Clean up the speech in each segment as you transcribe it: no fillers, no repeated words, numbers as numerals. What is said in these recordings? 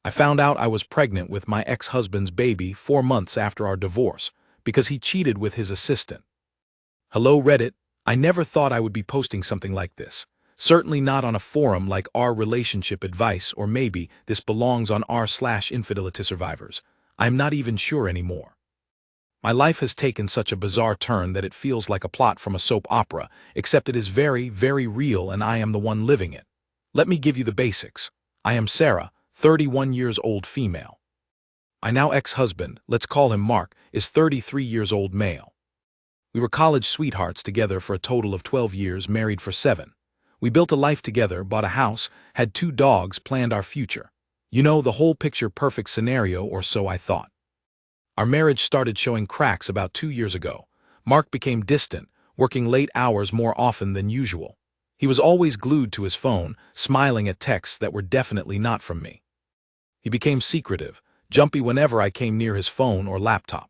I found out I was pregnant with my ex-husband's baby 4 months after our divorce because he cheated with his assistant. Hello Reddit, I never thought I would be posting something like this. Certainly not on a forum like r relationship advice, or maybe this belongs on r/infidelity survivors. I'm not even sure anymore. My life has taken such a bizarre turn that it feels like a plot from a soap opera, except it is very, very real and I am the one living it. Let me give you the basics. I am Sarah, 31 years old female. My now ex-husband, let's call him Mark, is 33 years old male. We were college sweethearts together for a total of 12 years, married for 7. We built a life together, bought a house, had 2 dogs, planned our future. You know, the whole picture perfect scenario, or so I thought. Our marriage started showing cracks about 2 years ago. Mark became distant, working late hours more often than usual. He was always glued to his phone, smiling at texts that were definitely not from me. He became secretive, jumpy whenever I came near his phone or laptop.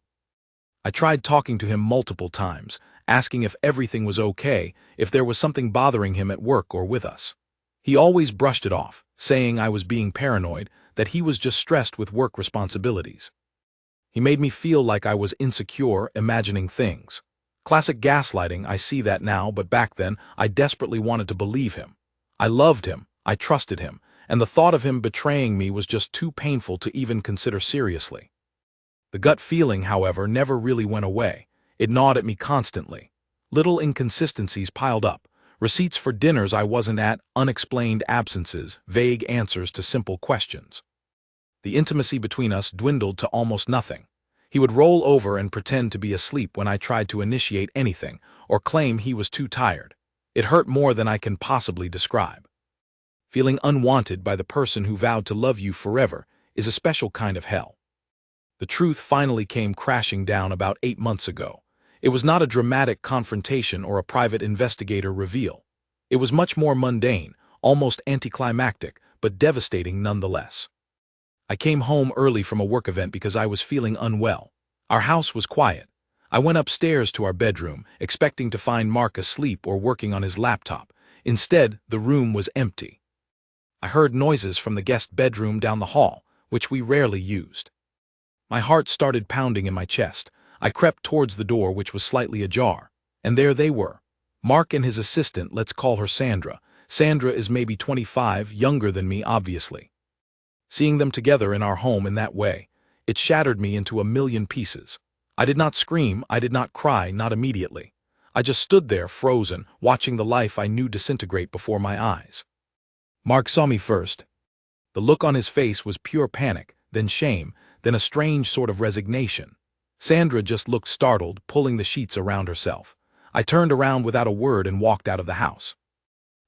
I tried talking to him multiple times, asking if everything was okay, if there was something bothering him at work or with us. He always brushed it off, saying I was being paranoid, that he was just stressed with work responsibilities. He made me feel like I was insecure, imagining things. Classic gaslighting, I see that now, but back then, I desperately wanted to believe him. I loved him, I trusted him, and the thought of him betraying me was just too painful to even consider seriously. The gut feeling, however, never really went away. It gnawed at me constantly. Little inconsistencies piled up. Receipts for dinners I wasn't at, unexplained absences, vague answers to simple questions. The intimacy between us dwindled to almost nothing. He would roll over and pretend to be asleep when I tried to initiate anything, or claim he was too tired. It hurt more than I can possibly describe. Feeling unwanted by the person who vowed to love you forever is a special kind of hell. The truth finally came crashing down about 8 months ago. It was not a dramatic confrontation or a private investigator reveal. It was much more mundane, almost anticlimactic, but devastating nonetheless. I came home early from a work event because I was feeling unwell. Our house was quiet. I went upstairs to our bedroom, expecting to find Mark asleep or working on his laptop. Instead, the room was empty. I heard noises from the guest bedroom down the hall, which we rarely used. My heart started pounding in my chest. I crept towards the door, which was slightly ajar, and there they were. Mark and his assistant, let's call her Sandra. Sandra is maybe 25, younger than me, obviously. Seeing them together in our home in that way, it shattered me into a million pieces. I did not scream, I did not cry, not immediately. I just stood there, frozen, watching the life I knew disintegrate before my eyes. Mark saw me first. The look on his face was pure panic, then shame, then a strange sort of resignation. Sandra just looked startled, pulling the sheets around herself. I turned around without a word and walked out of the house.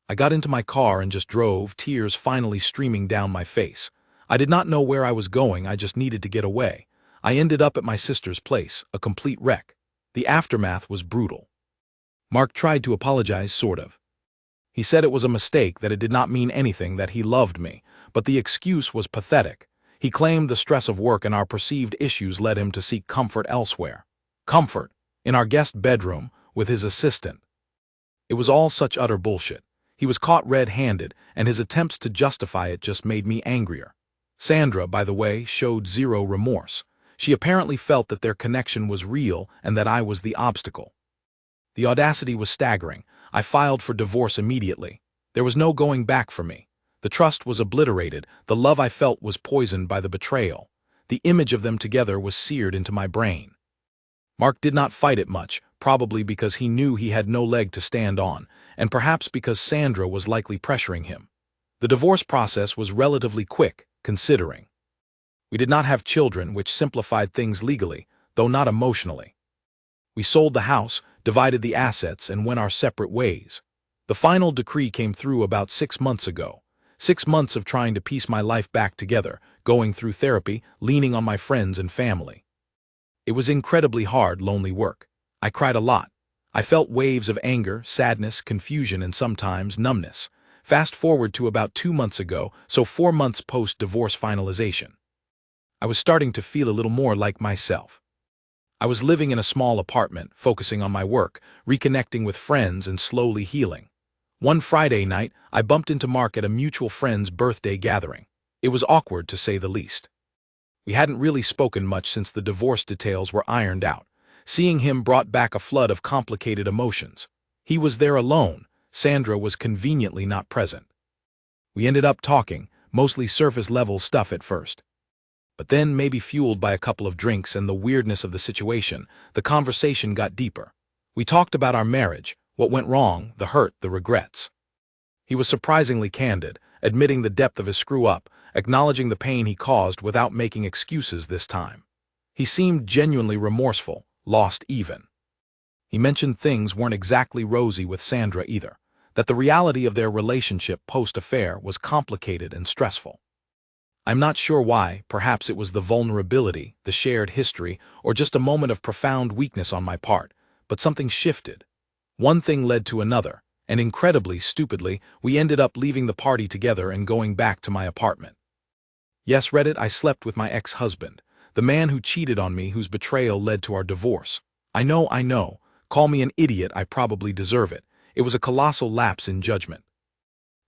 I got into my car and just drove, tears finally streaming down my face. I did not know where I was going, I just needed to get away. I ended up at my sister's place, a complete wreck. The aftermath was brutal. Mark tried to apologize, sort of. He said it was a mistake, that it did not mean anything, that he loved me, but the excuse was pathetic. He claimed the stress of work and our perceived issues led him to seek comfort elsewhere. Comfort, in our guest bedroom, with his assistant. It was all such utter bullshit. He was caught red-handed, and his attempts to justify it just made me angrier. Sandra, by the way, showed zero remorse. She apparently felt that their connection was real and that I was the obstacle. The audacity was staggering. I filed for divorce immediately. There was no going back for me. The trust was obliterated, the love I felt was poisoned by the betrayal. The image of them together was seared into my brain. Mark did not fight it much, probably because he knew he had no leg to stand on, and perhaps because Sandra was likely pressuring him. The divorce process was relatively quick, considering. We did not have children, which simplified things legally, though not emotionally. We sold the house, divided the assets, and went our separate ways. The final decree came through about 6 months ago. 6 months of trying to piece my life back together, going through therapy, leaning on my friends and family. It was incredibly hard, lonely work. I cried a lot. I felt waves of anger, sadness, confusion, and sometimes numbness. Fast forward to about 2 months ago, so 4 months post-divorce finalization. I was starting to feel a little more like myself. I was living in a small apartment, focusing on my work, reconnecting with friends, and slowly healing. One Friday night, I bumped into Mark at a mutual friend's birthday gathering. It was awkward, to say the least. We hadn't really spoken much since the divorce details were ironed out. Seeing him brought back a flood of complicated emotions. He was there alone. Sandra was conveniently not present. We ended up talking, mostly surface-level stuff at first. But then, maybe fueled by a couple of drinks and the weirdness of the situation, the conversation got deeper. We talked about our marriage, what went wrong, the hurt, the regrets. He was surprisingly candid, admitting the depth of his screw-up, acknowledging the pain he caused without making excuses this time. He seemed genuinely remorseful, lost even. He mentioned things weren't exactly rosy with Sandra either, that the reality of their relationship post-affair was complicated and stressful. I'm not sure why. Perhaps it was the vulnerability, the shared history, or just a moment of profound weakness on my part, but something shifted. One thing led to another, and incredibly, stupidly, we ended up leaving the party together and going back to my apartment. Yes, Reddit, I slept with my ex-husband, the man who cheated on me, whose betrayal led to our divorce. I know. Call me an idiot, I probably deserve it. It was a colossal lapse in judgment.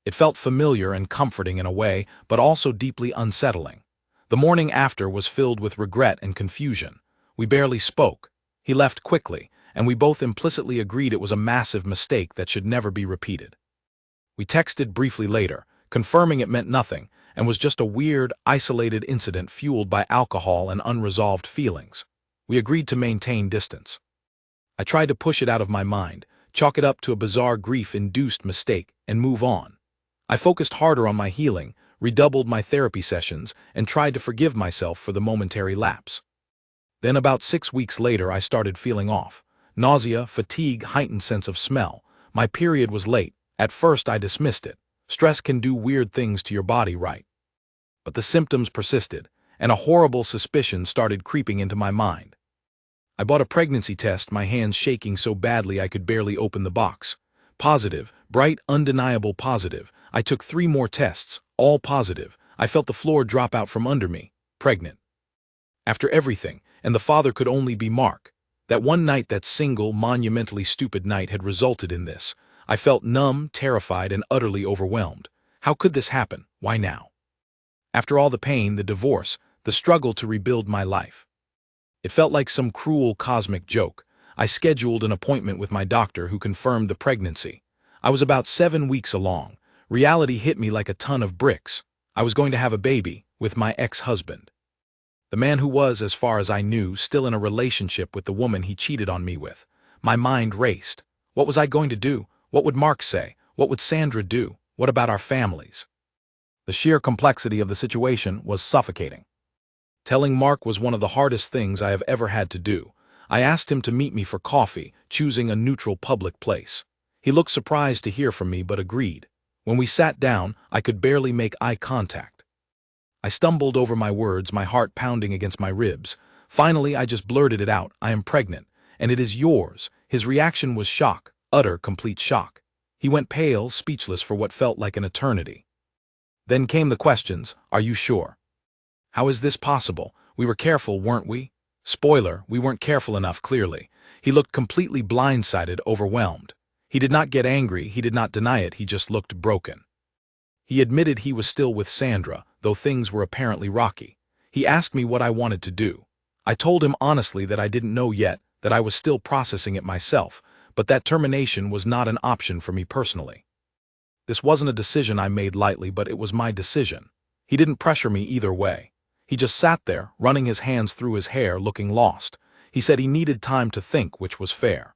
It felt familiar and comforting in a way, but also deeply unsettling. The morning after was filled with regret and confusion. We barely spoke. He left quickly, and we both implicitly agreed it was a massive mistake that should never be repeated. We texted briefly later, confirming it meant nothing, and was just a weird, isolated incident fueled by alcohol and unresolved feelings. We agreed to maintain distance. I tried to push it out of my mind, chalk it up to a bizarre grief-induced mistake, and move on. I focused harder on my healing, redoubled my therapy sessions, and tried to forgive myself for the momentary lapse. Then about 6 weeks later I started feeling off. Nausea, fatigue, heightened sense of smell. My period was late. At first I dismissed it. Stress can do weird things to your body, right? But the symptoms persisted, and a horrible suspicion started creeping into my mind. I bought a pregnancy test, my hands shaking so badly I could barely open the box. Positive, bright, undeniable positive. I took 3 more tests, all positive. I felt the floor drop out from under me. Pregnant. After everything, and the father could only be Mark. That one night, that single, monumentally stupid night, had resulted in this. I felt numb, terrified, and utterly overwhelmed. How could this happen? Why now? After all the pain, the divorce, the struggle to rebuild my life. It felt like some cruel cosmic joke. I scheduled an appointment with my doctor, who confirmed the pregnancy. I was about 7 weeks along. Reality hit me like a ton of bricks. I was going to have a baby with my ex-husband. The man who was, as far as I knew, still in a relationship with the woman he cheated on me with. My mind raced. What was I going to do? What would Mark say? What would Sandra do? What about our families? The sheer complexity of the situation was suffocating. Telling Mark was one of the hardest things I have ever had to do. I asked him to meet me for coffee, choosing a neutral public place. He looked surprised to hear from me, but agreed. When we sat down, I could barely make eye contact. I stumbled over my words, my heart pounding against my ribs. Finally, I just blurted it out. I am pregnant, and it is yours. His reaction was shock, utter, complete shock. He went pale, speechless for what felt like an eternity. Then came the questions. Are you sure? How is this possible? We were careful, weren't we? Spoiler, we weren't careful enough, clearly. He looked completely blindsided, overwhelmed. He did not get angry, he did not deny it, he just looked broken. He admitted he was still with Sandra, though things were apparently rocky. He asked me what I wanted to do. I told him honestly that I didn't know yet, that I was still processing it myself, but that termination was not an option for me personally. This wasn't a decision I made lightly, but it was my decision. He didn't pressure me either way. He just sat there, running his hands through his hair, looking lost. He said he needed time to think, which was fair.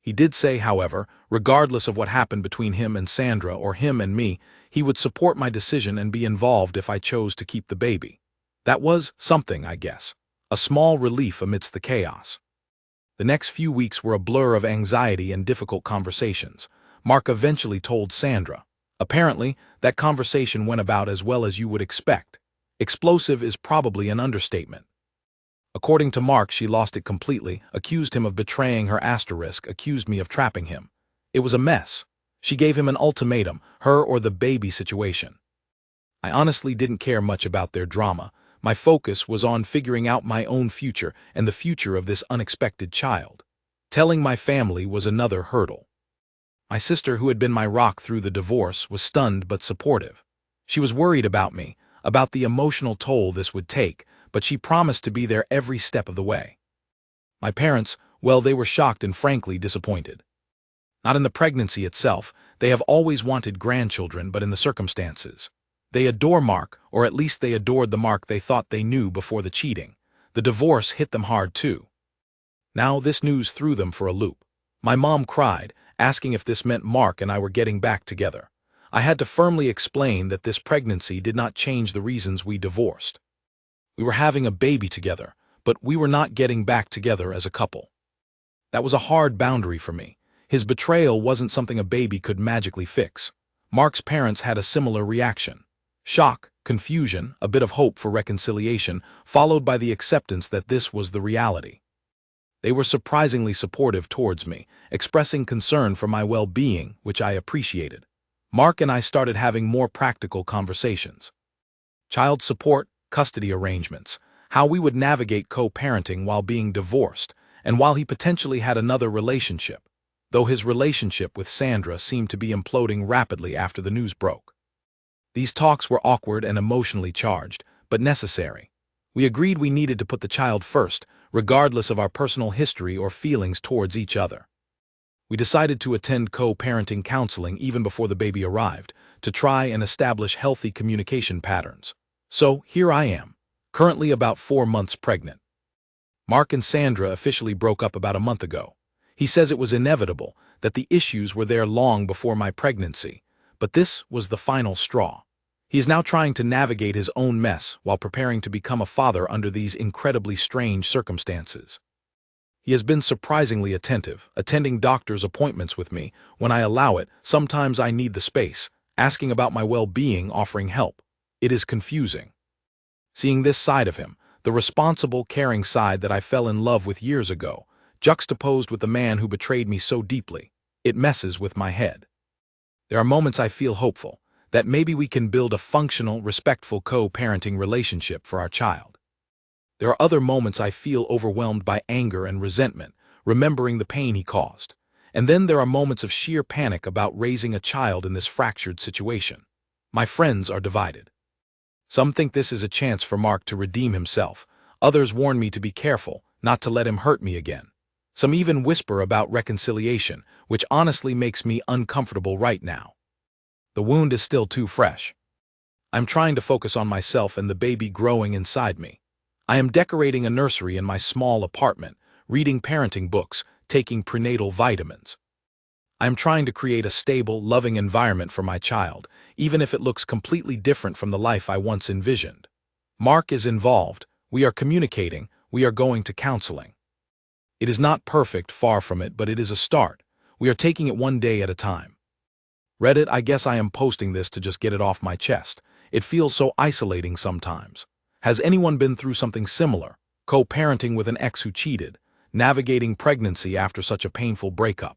He did say, however, regardless of what happened between him and Sandra or him and me, he would support my decision and be involved if I chose to keep the baby. That was something, I guess. A small relief amidst the chaos. The next few weeks were a blur of anxiety and difficult conversations. Mark eventually told Sandra. Apparently, that conversation went about as well as you would expect. Explosive is probably an understatement. According to Mark, she lost it completely, accused him of betraying her, accused me of trapping him. It was a mess. She gave him an ultimatum, her or the baby situation. I honestly didn't care much about their drama. My focus was on figuring out my own future and the future of this unexpected child. Telling my family was another hurdle. My sister, who had been my rock through the divorce, was stunned but supportive. She was worried about me. about the emotional toll this would take, but she promised to be there every step of the way. My parents, well, they were shocked and frankly disappointed. Not in the pregnancy itself, they have always wanted grandchildren, but in the circumstances. They adore Mark, or at least they adored the Mark they thought they knew before the cheating. The divorce hit them hard too. Now this news threw them for a loop. My mom cried, asking if this meant Mark and I were getting back together. I had to firmly explain that this pregnancy did not change the reasons we divorced. We were having a baby together, but we were not getting back together as a couple. That was a hard boundary for me. His betrayal wasn't something a baby could magically fix. Mark's parents had a similar reaction. Shock, confusion, a bit of hope for reconciliation, followed by the acceptance that this was the reality. They were surprisingly supportive towards me, expressing concern for my well-being, which I appreciated. Mark and I started having more practical conversations. Child support, custody arrangements, how we would navigate co-parenting while being divorced, and while he potentially had another relationship, though his relationship with Sandra seemed to be imploding rapidly after the news broke. These talks were awkward and emotionally charged, but necessary. We agreed we needed to put the child first, regardless of our personal history or feelings towards each other. We decided to attend co-parenting counseling even before the baby arrived, to try and establish healthy communication patterns. So, here I am, currently about 4 months pregnant. Mark and Sandra officially broke up about a month ago. He says it was inevitable, that the issues were there long before my pregnancy, but this was the final straw. He is now trying to navigate his own mess while preparing to become a father under these incredibly strange circumstances. He has been surprisingly attentive, attending doctor's appointments with me when I allow it. Sometimes I need the space, asking about my well-being, offering help. It is confusing. Seeing this side of him, the responsible, caring side that I fell in love with years ago, juxtaposed with the man who betrayed me so deeply, it messes with my head. There are moments I feel hopeful, that maybe we can build a functional, respectful co-parenting relationship for our child. There are other moments I feel overwhelmed by anger and resentment, remembering the pain he caused. And then there are moments of sheer panic about raising a child in this fractured situation. My friends are divided. Some think this is a chance for Mark to redeem himself. Others warn me to be careful, not to let him hurt me again. Some even whisper about reconciliation, which honestly makes me uncomfortable right now. The wound is still too fresh. I'm trying to focus on myself and the baby growing inside me. I am decorating a nursery in my small apartment, reading parenting books, taking prenatal vitamins. I am trying to create a stable, loving environment for my child, even if it looks completely different from the life I once envisioned. Mark is involved, we are communicating, we are going to counseling. It is not perfect, far from it, but it is a start. We are taking it one day at a time. Reddit, I guess I am posting this to just get it off my chest. It feels so isolating sometimes. Has anyone been through something similar? Co-parenting with an ex who cheated, navigating pregnancy after such a painful breakup.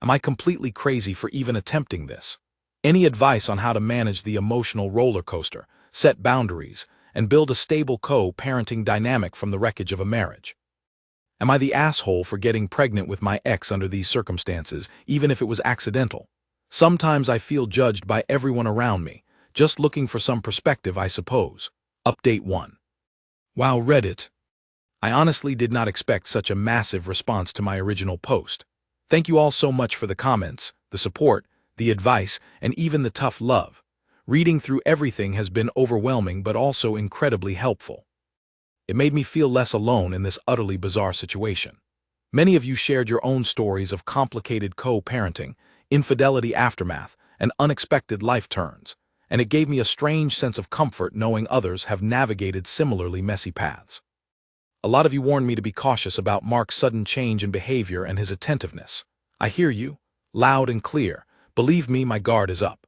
Am I completely crazy for even attempting this? Any advice on how to manage the emotional roller coaster, set boundaries, and build a stable co-parenting dynamic from the wreckage of a marriage? Am I the asshole for getting pregnant with my ex under these circumstances, even if it was accidental? Sometimes I feel judged by everyone around me, just looking for some perspective, I suppose. Update 1. Wow, Reddit. I honestly did not expect such a massive response to my original post. Thank you all so much for the comments, the support, the advice, and even the tough love. Reading through everything has been overwhelming but also incredibly helpful. It made me feel less alone in this utterly bizarre situation. Many of you shared your own stories of complicated co-parenting, infidelity aftermath, and unexpected life turns, and it gave me a strange sense of comfort knowing others have navigated similarly messy paths. A lot of you warned me to be cautious about Mark's sudden change in behavior and his attentiveness. I hear you, loud and clear. Believe me, my guard is up.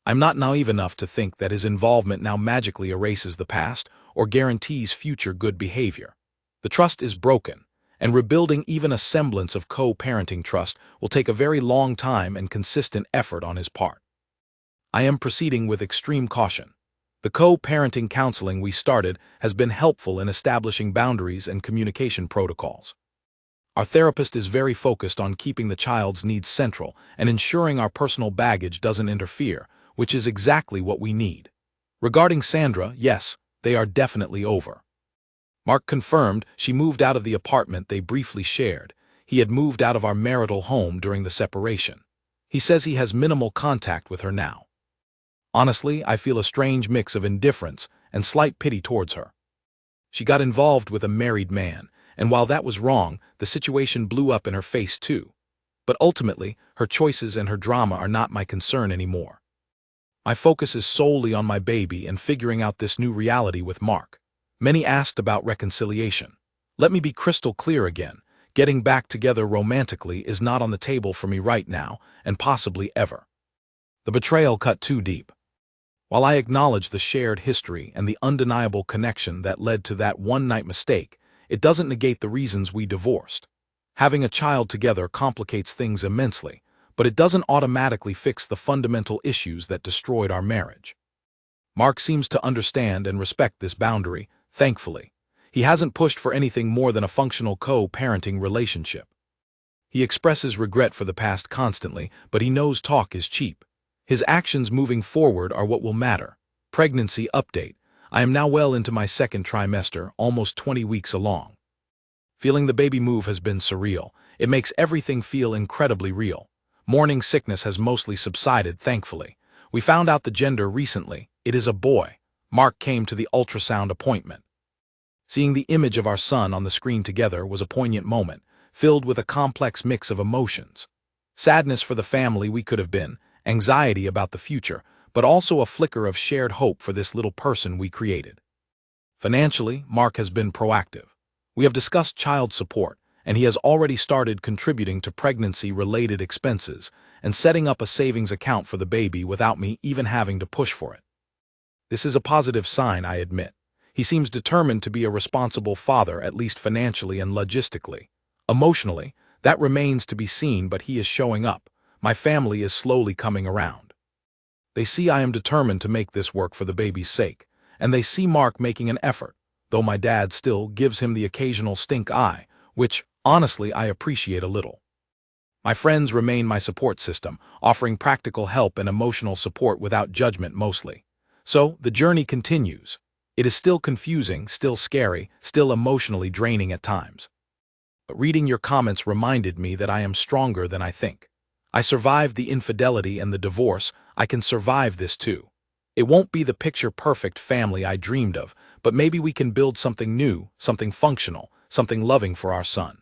I'm not naive enough to think that his involvement now magically erases the past or guarantees future good behavior. The trust is broken, and rebuilding even a semblance of co-parenting trust will take a very long time and consistent effort on his part. I am proceeding with extreme caution. The co-parenting counseling we started has been helpful in establishing boundaries and communication protocols. Our therapist is very focused on keeping the child's needs central and ensuring our personal baggage doesn't interfere, which is exactly what we need. Regarding Sandra, yes, they are definitely over. Mark confirmed she moved out of the apartment they briefly shared. He had moved out of our marital home during the separation. He says he has minimal contact with her now. Honestly, I feel a strange mix of indifference and slight pity towards her. She got involved with a married man, and while that was wrong, the situation blew up in her face too. But ultimately, her choices and her drama are not my concern anymore. My focus is solely on my baby and figuring out this new reality with Mark. Many asked about reconciliation. Let me be crystal clear again. Getting back together romantically is not on the table for me right now, and possibly ever. The betrayal cut too deep. While I acknowledge the shared history and the undeniable connection that led to that one-night mistake, it doesn't negate the reasons we divorced. Having a child together complicates things immensely, but it doesn't automatically fix the fundamental issues that destroyed our marriage. Mark seems to understand and respect this boundary, thankfully. He hasn't pushed for anything more than a functional co-parenting relationship. He expresses regret for the past constantly, but he knows talk is cheap. His actions moving forward are what will matter. Pregnancy update. I am now well into my second trimester, almost 20 weeks along. Feeling the baby move has been surreal. It makes everything feel incredibly real. Morning sickness has mostly subsided, thankfully. We found out the gender recently. It is a boy. Mark came to the ultrasound appointment. Seeing the image of our son on the screen together was a poignant moment, filled with a complex mix of emotions. Sadness for the family we could have been, anxiety about the future, but also a flicker of shared hope for this little person we created. Financially, Mark has been proactive. We have discussed child support, and he has already started contributing to pregnancy-related expenses and setting up a savings account for the baby without me even having to push for it. This is a positive sign, I admit. He seems determined to be a responsible father, at least financially and logistically. Emotionally, that remains to be seen, but he is showing up. My family is slowly coming around. They see I am determined to make this work for the baby's sake, and they see Mark making an effort, though my dad still gives him the occasional stink eye, which, honestly, I appreciate a little. My friends remain my support system, offering practical help and emotional support without judgment mostly. So, the journey continues. It is still confusing, still scary, still emotionally draining at times. But reading your comments reminded me that I am stronger than I think. I survived the infidelity and the divorce. I can survive this too. It won't be the picture-perfect family I dreamed of, but maybe we can build something new, something functional, something loving for our son.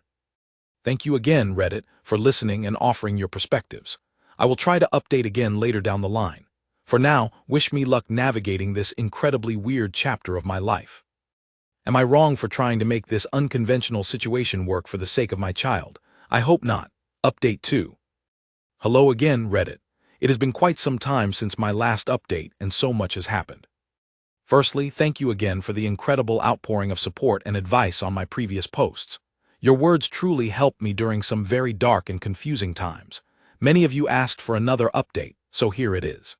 Thank you again, Reddit, for listening and offering your perspectives. I will try to update again later down the line. For now, wish me luck navigating this incredibly weird chapter of my life. Am I wrong for trying to make this unconventional situation work for the sake of my child? I hope not. Update 2. Hello again, Reddit. It has been quite some time since my last update, and so much has happened. Firstly, thank you again for the incredible outpouring of support and advice on my previous posts. Your words truly helped me during some very dark and confusing times. Many of you asked for another update, so here it is.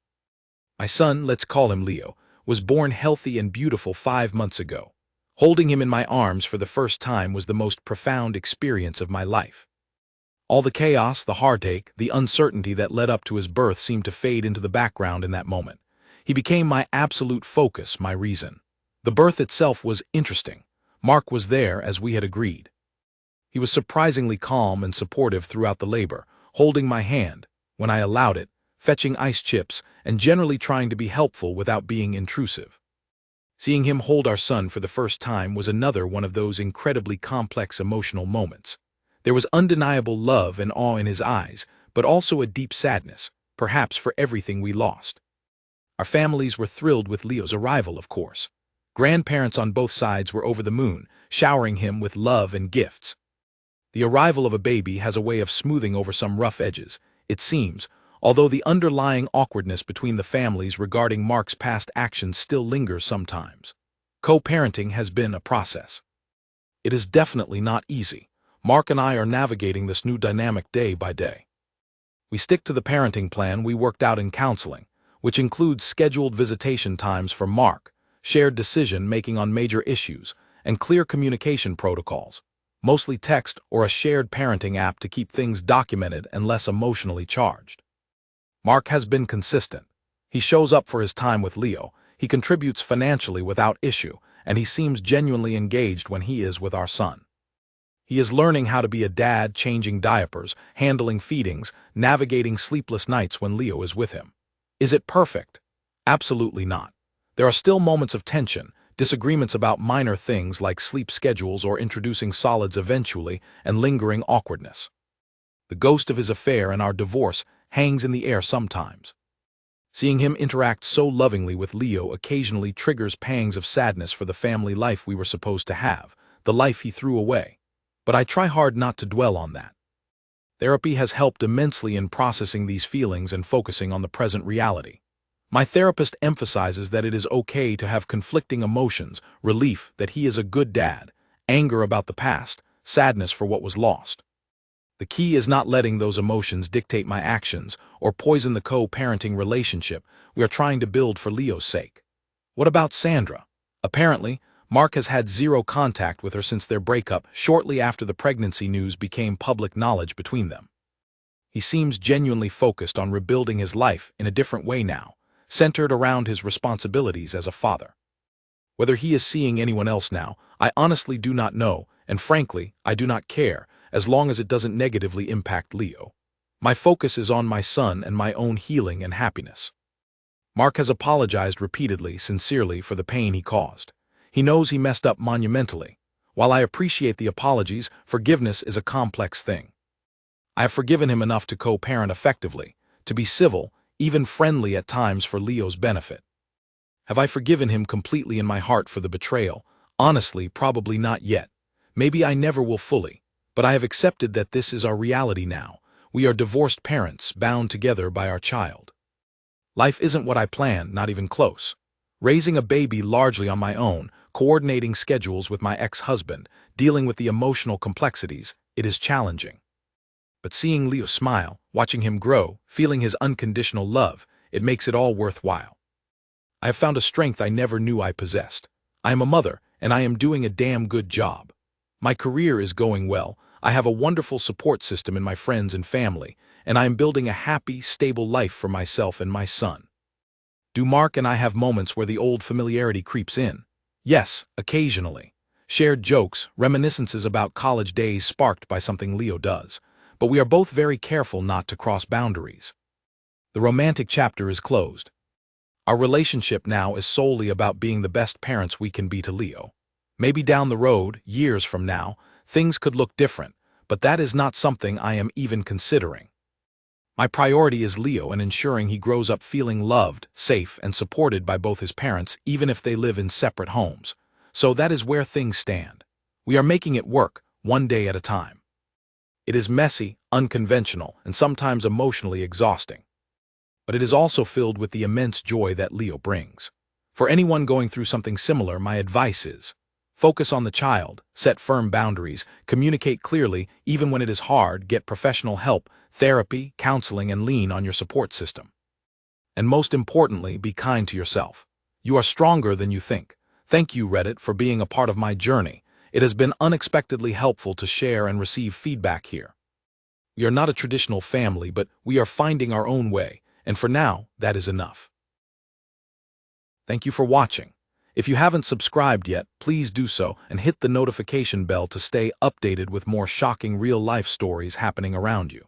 My son, let's call him Leo, was born healthy and beautiful 5 months ago. Holding him in my arms for the first time was the most profound experience of my life. All the chaos, the heartache, the uncertainty that led up to his birth seemed to fade into the background in that moment. He became my absolute focus, my reason. The birth itself was interesting. Mark was there as we had agreed. He was surprisingly calm and supportive throughout the labor, holding my hand when I allowed it, fetching ice chips, and generally trying to be helpful without being intrusive. Seeing him hold our son for the first time was another one of those incredibly complex emotional moments. There was undeniable love and awe in his eyes, but also a deep sadness, perhaps for everything we lost. Our families were thrilled with Leo's arrival, of course. Grandparents on both sides were over the moon, showering him with love and gifts. The arrival of a baby has a way of smoothing over some rough edges, it seems, although the underlying awkwardness between the families regarding Mark's past actions still lingers sometimes. Co-parenting has been a process. It is definitely not easy. Mark and I are navigating this new dynamic day by day. We stick to the parenting plan we worked out in counseling, which includes scheduled visitation times for Mark, shared decision-making on major issues, and clear communication protocols, mostly text or a shared parenting app to keep things documented and less emotionally charged. Mark has been consistent. He shows up for his time with Leo. He contributes financially without issue, and he seems genuinely engaged when he is with our son. He is learning how to be a dad, changing diapers, handling feedings, navigating sleepless nights when Leo is with him. Is it perfect? Absolutely not. There are still moments of tension, disagreements about minor things like sleep schedules or introducing solids eventually, and lingering awkwardness. The ghost of his affair and our divorce hangs in the air sometimes. Seeing him interact so lovingly with Leo occasionally triggers pangs of sadness for the family life we were supposed to have, the life he threw away. But I try hard not to dwell on that. Therapy has helped immensely in processing these feelings and focusing on the present reality. My therapist emphasizes that it is okay to have conflicting emotions, relief that he is a good dad, anger about the past, sadness for what was lost. The key is not letting those emotions dictate my actions or poison the co-parenting relationship we are trying to build for Leo's sake. What about Sandra? Apparently, Mark has had zero contact with her since their breakup shortly after the pregnancy news became public knowledge between them. He seems genuinely focused on rebuilding his life in a different way now, centered around his responsibilities as a father. Whether he is seeing anyone else now, I honestly do not know, and frankly, I do not care, as long as it doesn't negatively impact Leo. My focus is on my son and my own healing and happiness. Mark has apologized repeatedly, sincerely, for the pain he caused. He knows he messed up monumentally. While I appreciate the apologies, forgiveness is a complex thing. I have forgiven him enough to co-parent effectively, to be civil, even friendly at times for Leo's benefit. Have I forgiven him completely in my heart for the betrayal? Honestly, probably not yet. Maybe I never will fully, but I have accepted that this is our reality now. We are divorced parents, bound together by our child. Life isn't what I planned, not even close. Raising a baby largely on my own, coordinating schedules with my ex-husband, dealing with the emotional complexities, it is challenging. But seeing Leo smile, watching him grow, feeling his unconditional love, it makes it all worthwhile. I have found a strength I never knew I possessed. I am a mother, and I am doing a damn good job. My career is going well, I have a wonderful support system in my friends and family, and I am building a happy, stable life for myself and my son. Do Mark and I have moments where the old familiarity creeps in? Yes, occasionally. Shared jokes, reminiscences about college days sparked by something Leo does. But we are both very careful not to cross boundaries. The romantic chapter is closed. Our relationship now is solely about being the best parents we can be to Leo. Maybe down the road, years from now, things could look different, but that is not something I am even considering. My priority is Leo and ensuring he grows up feeling loved, safe, and supported by both his parents, even if they live in separate homes. So that is where things stand. We are making it work, one day at a time. It is messy, unconventional, and sometimes emotionally exhausting. But it is also filled with the immense joy that Leo brings. For anyone going through something similar, my advice is, focus on the child, set firm boundaries, communicate clearly, even when it is hard, get professional help, therapy, counseling, and lean on your support system. And most importantly, be kind to yourself. You are stronger than you think. Thank you, Reddit, for being a part of my journey. It has been unexpectedly helpful to share and receive feedback here. We are not a traditional family, but we are finding our own way, and for now, that is enough. Thank you for watching. If you haven't subscribed yet, please do so and hit the notification bell to stay updated with more shocking real-life stories happening around you.